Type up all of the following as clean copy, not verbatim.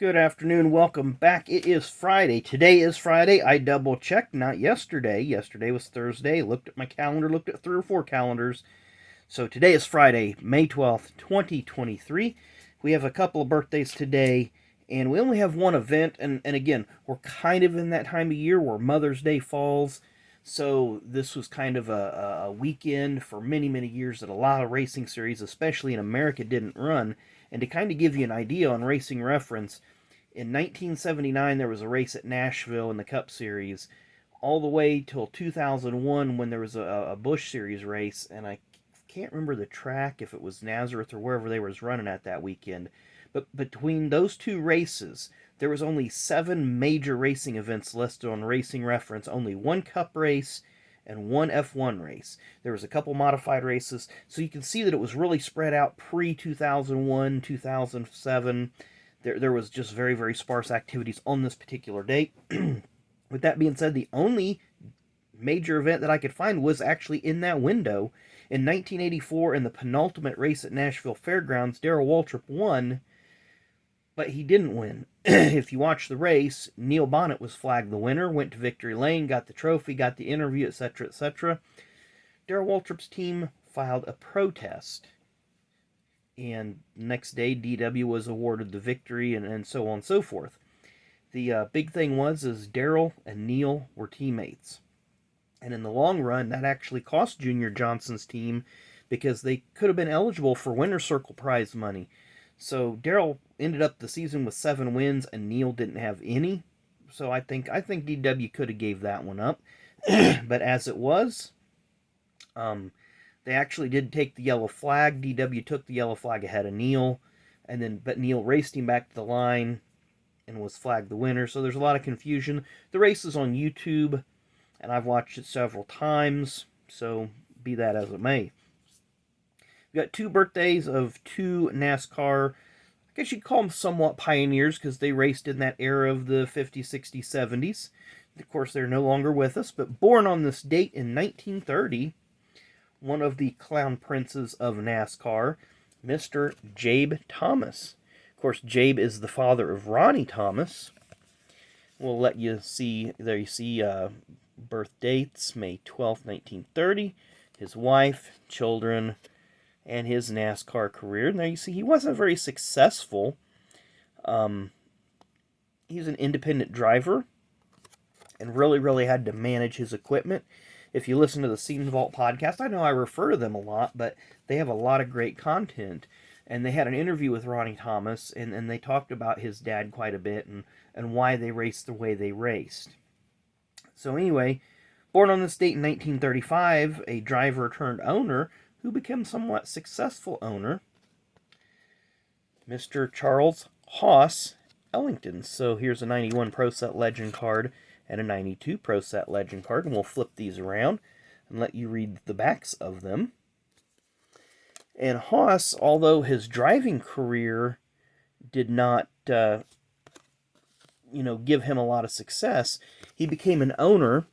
Good afternoon. Welcome back. It is Friday. Today is Friday. I double checked, not yesterday. Yesterday was Thursday. Looked at my calendar, looked at three or four calendars. So today is Friday, May 12th, 2023. We have a couple of birthdays today, and we only have one event. And again, we're kind of in that time of year where Mother's Day falls. So this was kind of a weekend for many, many years that a lot of racing series, especially in America, didn't run. And to kind of give you an idea on racing reference, in 1979 there was a race at Nashville in the Cup Series, all the way till 2001 when there was a Busch Series race, and I can't remember the track, if it was Nazareth or wherever they was running at that weekend. But between those two races, there was only 7 major racing events listed on Racing Reference, only one Cup race and one F1 race. There was a couple modified races, so you can see that it was really spread out pre-2001, 2007. There was just very, very sparse activities on this particular date. With that being said, the only major event that I could find was actually in that window. In 1984, in the penultimate race at Nashville Fairgrounds, Darrell Waltrip won, but he didn't win. If you watch the race, Neil Bonnet was flagged the winner, went to victory lane, got the trophy, got the interview, etc., etc. Darrell Waltrip's team filed a protest, and next day DW was awarded the victory, and so on and so forth. The big thing is Darrell and Neil were teammates. And in the long run, that actually cost Junior Johnson's team, because they could have been eligible for Winner's Circle prize money. So Darrell ended up the season with 7 wins, and Neil didn't have any. So I think DW could have gave that one up. But as it was, they actually did take the yellow flag. DW took the yellow flag ahead of Neil, but Neil raced him back to the line and was flagged the winner. So there's a lot of confusion. The race is on YouTube, and I've watched it several times, so be that as it may. We got 2 birthdays of 2 NASCAR, I guess you'd call them somewhat pioneers, because they raced in that era of the 50s, 60s, 70s. Of course, they're no longer with us, but born on this date in 1930, one of the clown princes of NASCAR, Mr. Jabe Thomas. Of course, Jabe is the father of Ronnie Thomas. We'll let you see, there you see birth dates, May 12th, 1930, his wife, children, and his NASCAR career. And there you see he wasn't very successful. He's an independent driver and really had to manage his equipment. If you listen to the Scene Vault podcast, I know I refer to them a lot, but they have a lot of great content. And they had an interview with Ronnie Thomas, and they talked about his dad quite a bit, and why they raced the way they raced. So anyway, born on this date in 1935, a driver turned owner who became somewhat successful owner, Mr. Charles Haas Ellington. So here's a 91 Pro Set Legend card and a 92 Pro Set Legend card, and we'll flip these around and let you read the backs of them. And Haas, although his driving career did not, give him a lot of success, he became an owner.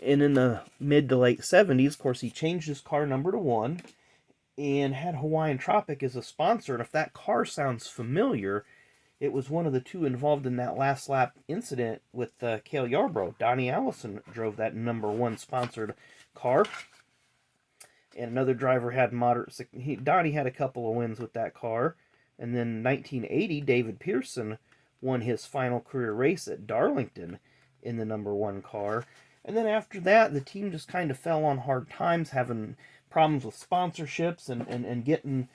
And in the mid to late 70s, of course, he changed his car number to 1 and had Hawaiian Tropic as a sponsor. And if that car sounds familiar, it was one of the 2 involved in that last lap incident with Cale Yarborough. Donnie Allison drove that number 1 sponsored car. And another driver had Donnie had a couple of wins with that car. And then in 1980, David Pearson won his final career race at Darlington in the number 1 car. And then after that, the team just kind of fell on hard times, having problems with sponsorships and getting,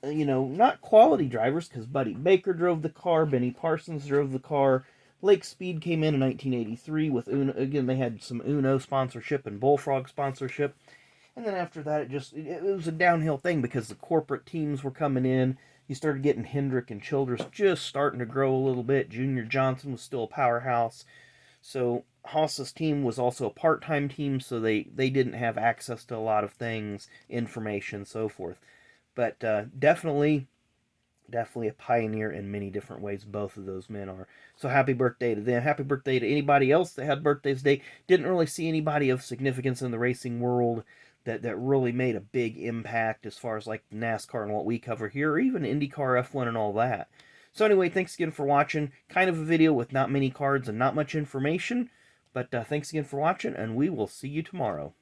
not quality drivers, because Buddy Baker drove the car, Benny Parsons drove the car. Lake Speed came in 1983 with Uno. Again, they had some Uno sponsorship and Bullfrog sponsorship. And then after that, it was a downhill thing, because the corporate teams were coming in. You started getting Hendrick and Childress just starting to grow a little bit. Junior Johnson was still a powerhouse. So Haas's team was also a part-time team, so they didn't have access to a lot of things, information, so forth. But definitely a pioneer in many different ways. Both of those men are. So happy birthday to them. Happy birthday to anybody else that had birthdays today. Didn't really see anybody of significance in the racing world that really made a big impact as far as like NASCAR and what we cover here, or even IndyCar, F1, and all that. So anyway, thanks again for watching. Kind of a video with not many cards and not much information. But thanks again for watching, and we will see you tomorrow.